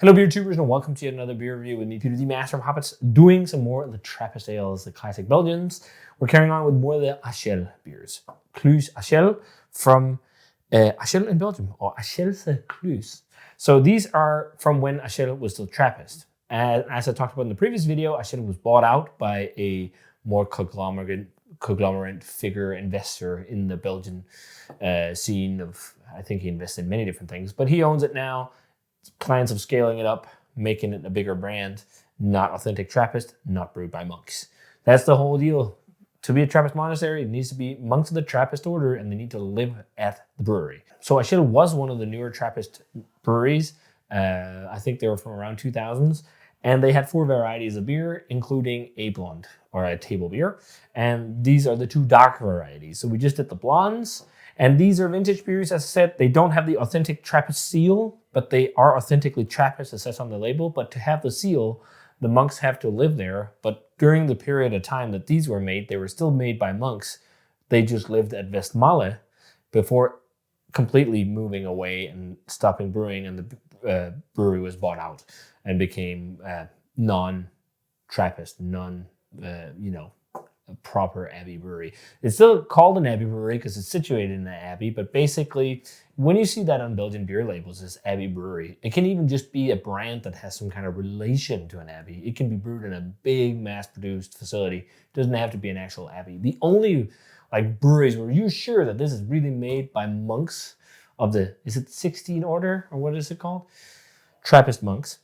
Hello beer tubers and welcome to yet another beer review with me, Peter the Master of Hobbits, doing some more of the Trappist ales, the classic Belgians. We're carrying on with more of the Achelle beers. Kluis Achelle from Achelle in Belgium, or Achelse Kluis. So these are from when Achelle was still Trappist. As I talked about in the previous video, Achelle was bought out by a more conglomerate figure investor in the Belgian scene of, I think he invested in many different things, but he owns it now. Plans of scaling it up, making it a bigger brand, not authentic Trappist, not brewed by monks. That's the whole deal. To be a Trappist monastery, it needs to be monks of the Trappist order, and they need to live at the brewery. So Achelle was one of the newer Trappist breweries. I think they were from around 2000s, and they had 4 varieties of beer, including a blonde, or a table beer. And these are the 2 dark varieties. So we just did the blondes, and these are vintage beers. As I said, they don't have the authentic Trappist seal, but they are authentically Trappist, as says on the label. But to have the seal, the monks have to live there. But during the period of time that these were made, they were still made by monks. They just lived at Westmalle before completely moving away and stopping brewing, and the brewery was bought out and became non-Trappist, a proper abbey brewery. It's still called an abbey brewery because it's situated in the abbey, but basically when you see that on Belgian beer labels, this abbey brewery, it can even just be a brand that has some kind of relation to an abbey. It can be brewed in a big mass-produced facility. It doesn't have to be an actual abbey. The only breweries where you're sure that this is really made by monks of the, is it 16 order, or what is it called? Trappist monks,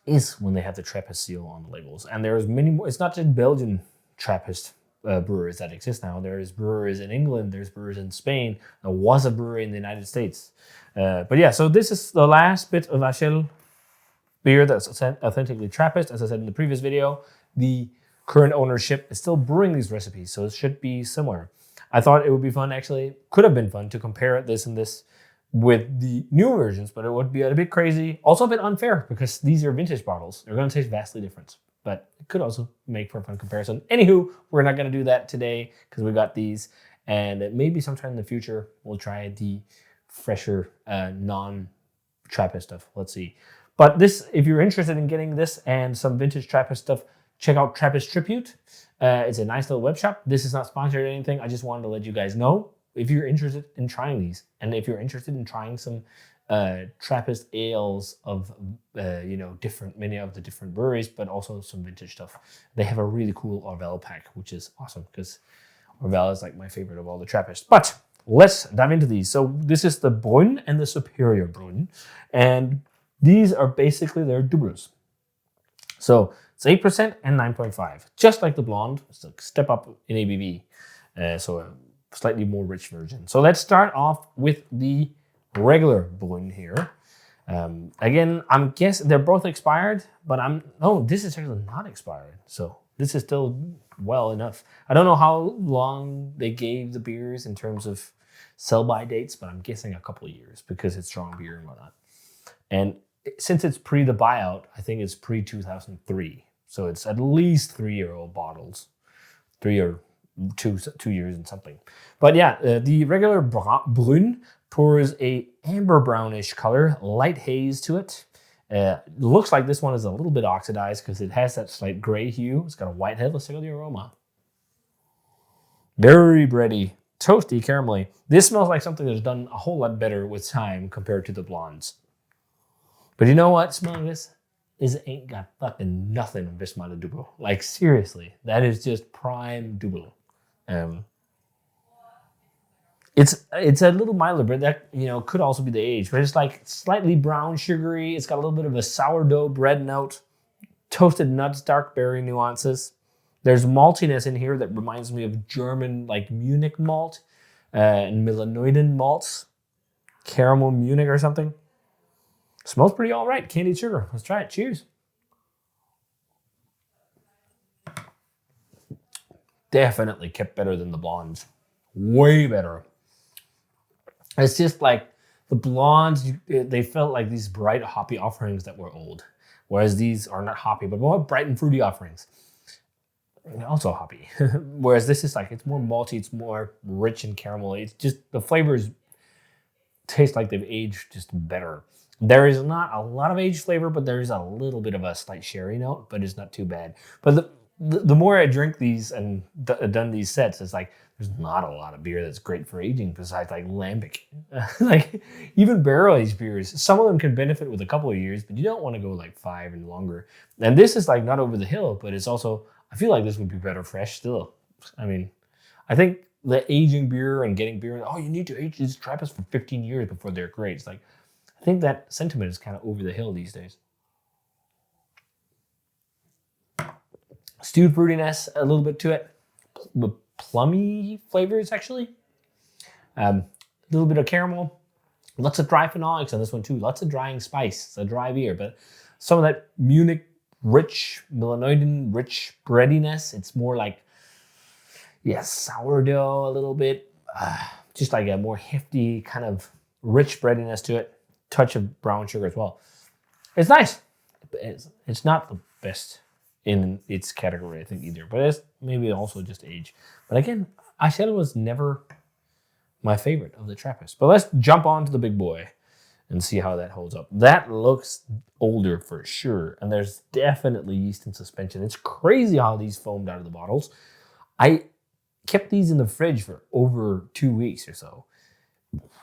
is when they have the Trappist seal on the labels. And there's many more. It's not just Belgian Trappist brewers that exist now. There's brewers in England, there's brewers in Spain, there was a brewery in the United States. But yeah, so this is the last bit of Achelle beer that's authentically Trappist. As I said in the previous video, the current ownership is still brewing these recipes, so it should be similar. I thought it would be fun, actually, could have been fun to compare this and this with the new versions, but it would be a bit crazy, also a bit unfair, because these are vintage bottles. They're going to taste vastly different, but it could also make for a fun comparison. Anywho, we're not going to do that today because we got these, and maybe sometime in the future we'll try the fresher non-Trappist stuff. Let's see. But this, if you're interested in getting this and some vintage Trappist stuff, check out Trappist Tribute. It's a nice little web shop. This is not sponsored or anything. I just wanted to let you guys know if you're interested in trying these, and if you're interested in trying some Trappist ales of many of the different breweries, but also some vintage stuff. They have a really cool Orvel pack, which is awesome because Orvel is like my favorite of all the Trappist. But let's dive into these. So this is the Bruin and the Superior Bruin, and these are basically their Dubbels. So it's 8% and 9.5, just like the blonde. It's a step up in ABV, so a slightly more rich version. So let's start off with the regular Bruin here. Again, I'm guessing they're both expired, but this is actually not expired. So this is still well enough. I don't know how long they gave the beers in terms of sell-by dates, but I'm guessing a couple of years because it's strong beer and whatnot. And since it's pre the buyout, I think it's pre-2003. So it's at least 3-year-old bottles, 3 or 2 years and something. But yeah, the regular Bruin pours a amber brownish color, light haze to it. Looks like this one is a little bit oxidized because it has that slight gray hue. It's got a white head. Let's check out the aroma. Very bready, toasty, caramelly. This smells like something that's done a whole lot better with time compared to the blondes. But you know what? Smelling this ain't got fucking nothing of Westmalle Dubbel. Like seriously, that is just prime Dubbel. It's a little milder, but that could also be the age. But it's like slightly brown, sugary. It's got a little bit of a sourdough bread note, toasted nuts, dark berry nuances. There's maltiness in here that reminds me of German like Munich malt and Milanoiden malts, caramel Munich or something. Smells pretty all right. Candied sugar. Let's try it. Cheers. Definitely kept better than the blondes. Way better. It's just like the blondes, they felt like these bright hoppy offerings that were old. Whereas these are not hoppy, but more bright and fruity offerings. And also hoppy. Whereas this is like, it's more malty, it's more rich and caramel. It's just, the flavors taste like they've aged just better. There is not a lot of aged flavor, but there is a little bit of a slight sherry note, but it's not too bad. But the more I drink these and done these sets, it's like there's not a lot of beer that's great for aging besides like lambic. Like even barrel aged beers, some of them can benefit with a couple of years, but you don't want to go like 5 and longer. And this is like not over the hill, but it's also, I feel like this would be better fresh still. I mean, I think the aging beer and getting beer, oh, you need to age these Trappist for 15 years before they're great. It's like, I think that sentiment is kind of over the hill these days. Stewed fruitiness, a little bit to it. The plummy flavors, actually. A little bit of caramel. Lots of dry phenolics on this one, too. Lots of drying spice. It's a dry beer, but some of that Munich rich, Melanoidin rich breadiness. It's more like, yeah, sourdough a little bit. Just like a more hefty, kind of rich breadiness to it. Touch of brown sugar as well. It's nice. It's not the best in its category, I think, either. But it's maybe also just age. But again, Achelle was never my favorite of the Trappist. But let's jump on to the big boy and see how that holds up. That looks older for sure. And there's definitely yeast in suspension. It's crazy how these foamed out of the bottles. I kept these in the fridge for over 2 weeks or so.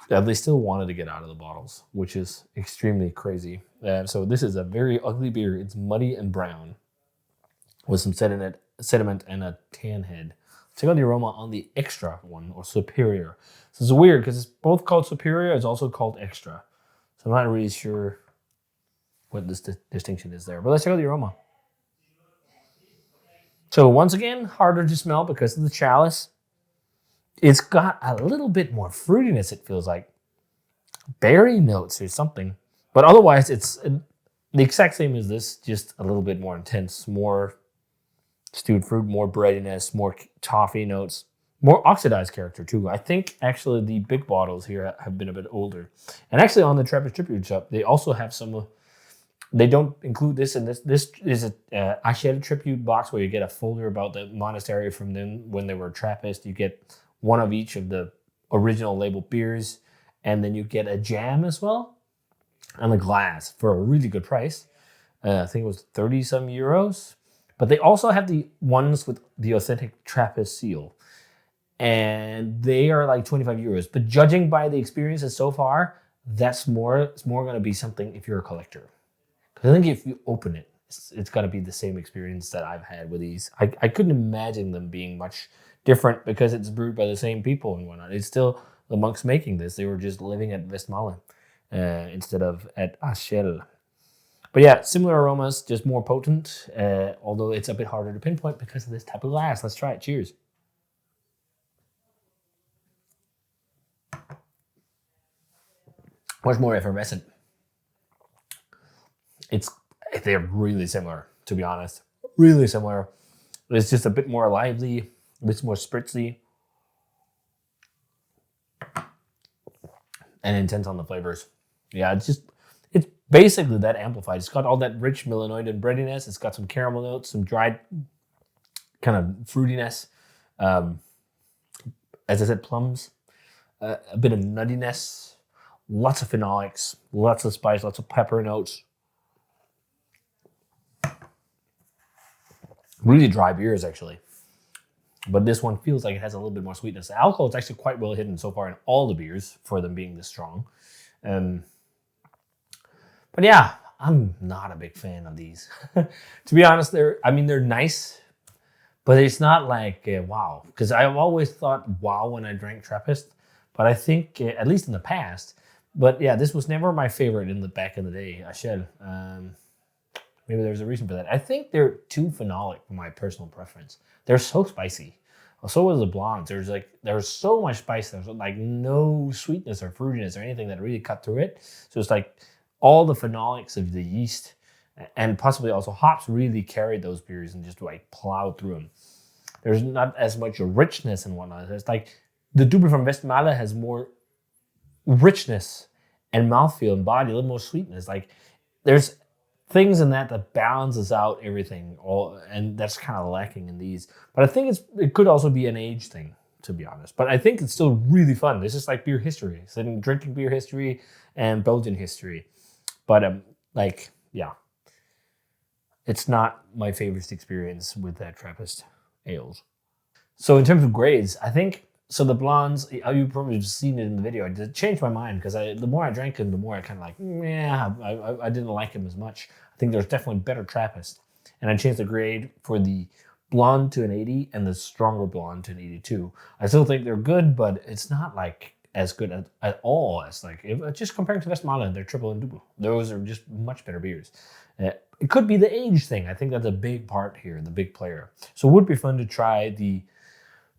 They still wanted to get out of the bottles, which is extremely crazy. So this is a very ugly beer. It's muddy and brown with some sediment and a tan head. Check out the aroma on the extra one, or superior. So it's weird because it's both called superior. It's also called extra. So I'm not really sure what this distinction is there. But let's check out the aroma. So once again, harder to smell because of the chalice. It's got a little bit more fruitiness, it feels like. Berry notes or something. But otherwise, it's the exact same as this, just a little bit more intense. More stewed fruit, more breadiness, more toffee notes. More oxidized character, too. I think, actually, the big bottles here have been a bit older. And actually, on the Trappist Tribute Shop, they also have some... They don't include this in this. This is a Achelle Tribute box where you get a folder about the monastery from them when they were Trappist. You get one of each of the original labeled beers, and then you get a jam as well, and a glass for a really good price. I think it was 30 some euros. But they also have the ones with the authentic Trappist seal, and they are like 25 euros. But judging by the experiences so far, it's more going to be something if you're a collector. Because I think if you open it, it's got to be the same experience that I've had with these. I couldn't imagine them being much different because it's brewed by the same people and whatnot. It's still the monks making this. They were just living at Westmalle instead of at Achelle. But yeah, similar aromas, just more potent, although it's a bit harder to pinpoint because of this type of glass. Let's try it. Cheers. Much more effervescent. They're really similar, to be honest. Really similar. It's just a bit more lively, a bit more spritzy, and intense on the flavors. Yeah, it's basically that amplified. It's got all that rich melanoidin breadiness. It's got some caramel notes, some dried kind of fruitiness. As I said, plums, a bit of nuttiness, lots of phenolics, lots of spice, lots of pepper notes. Really dry beers, actually. But this one feels like it has a little bit more sweetness. The alcohol is actually quite well hidden so far in all the beers for them being this strong. But yeah, I'm not a big fan of these. To be honest, they're nice, but it's not like wow. Because I've always thought wow when I drank Trappist. But I think, at least in the past, but yeah, this was never my favorite back in the day, Achelle. Maybe there's a reason for that. I think they're too phenolic for my personal preference. They're so spicy. So was the blondes. There's so much spice. There's like no sweetness or fruitiness or anything that really cut through it. So it's like all the phenolics of the yeast and possibly also hops really carried those beers and just like plowed through them. There's not as much richness and whatnot. It's like the Dubbel from Westmalle has more richness and mouthfeel and body, a little more sweetness. Like there's things in that balances out everything, and that's kind of lacking in these. But I think it could also be an age thing, to be honest. But I think it's still really fun. This is like beer history. It's in drinking beer history and Belgian history. But like, yeah, it's not my favorite experience with that Trappist ales. So in terms of grades, I think so. The blondes, you've probably seen it in the video. I did change my mind because the more I drank them, the more I kind of like, yeah, I didn't like them as much. I think there's definitely better Trappist, and I changed the grade for the blonde to an 80 and the stronger blonde to an 82. I still think they're good, but it's not like as good at all as like just comparing to Westmalle, they're triple and double. Those are just much better beers. It could be the age thing. I think that's a big part here, the big player. So it would be fun to try the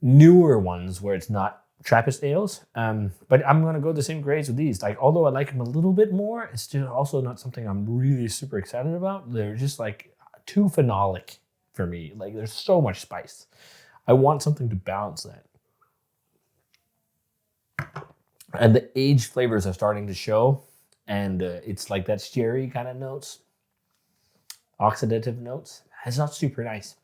newer ones where it's not Trappist ales. But I'm going to go the same grades with these. Like, although I like them a little bit more, it's still also not something I'm really super excited about. They're just like too phenolic for me. Like, there's so much spice. I want something to balance that. And the aged flavors are starting to show. And it's like that sherry kind of notes. Oxidative notes. It's not super nice.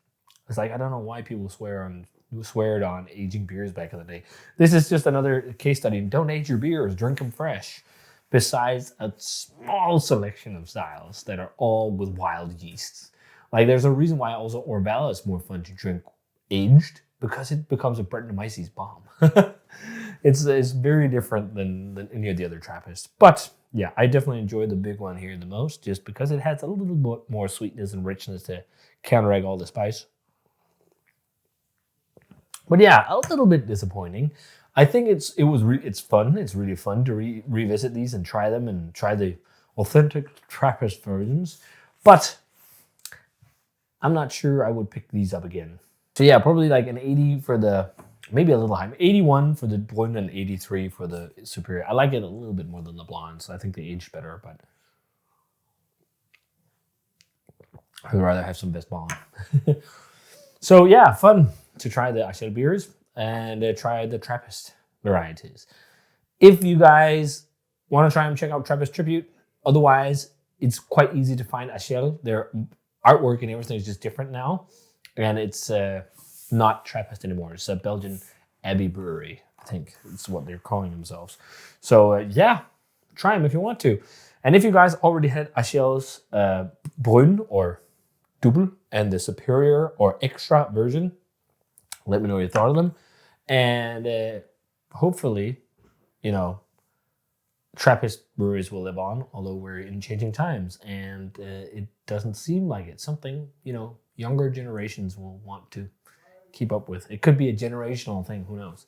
It's like, I don't know why people swear on aging beers back in the day. This is just another case study. Don't age your beers, drink them fresh. Besides a small selection of styles that are all with wild yeasts. Like, there's a reason why also Orval is more fun to drink aged, because it becomes a Brettanomyces bomb. It's very different than any of the other Trappists. But yeah, I definitely enjoy the big one here the most, just because it has a little bit more sweetness and richness to counteract all the spice. But yeah, a little bit disappointing. I think it's fun. It's really fun to revisit these and try them and try the authentic Trappist versions. But I'm not sure I would pick these up again. So yeah, probably like an 80 for the, maybe a little high. 81 for the Bruin and 83 for the Superior. I like it a little bit more than the blonde, so I think they aged better, but I'd rather have some Best Bomb. So yeah, fun to try the Achelle beers and try the Trappist varieties. If you guys want to try them, check out Trappist Tribute. Otherwise, it's quite easy to find Achelle. Their artwork and everything is just different now. And it's not Trappist anymore. It's a Belgian Abbey Brewery, I think. It's what they're calling themselves. So yeah, try them if you want to. And if you guys already had Achelle's Bruin or Dubbel and the Superior or Extra version, let me know what you thought of them. And hopefully, you know, Trappist breweries will live on, although we're in changing times. And it doesn't seem like it's something, you know, younger generations will want to keep up with. It could be a generational thing, who knows.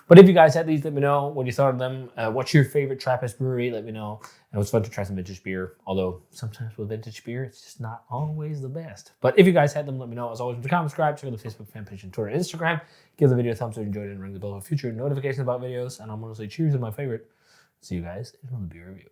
But if you guys had these, let me know what you thought of them. What's your favorite Trappist brewery? Let me know. And it was fun to try some vintage beer, although sometimes with vintage beer, it's just not always the best. But if you guys had them, let me know. As always, in the comments, subscribe, check out the Facebook fan page and Twitter and Instagram. Give the video a thumbs up if you enjoyed it, and ring the bell for future notifications about videos. And I'm going to say cheers to my favorite. See you guys in another beer review.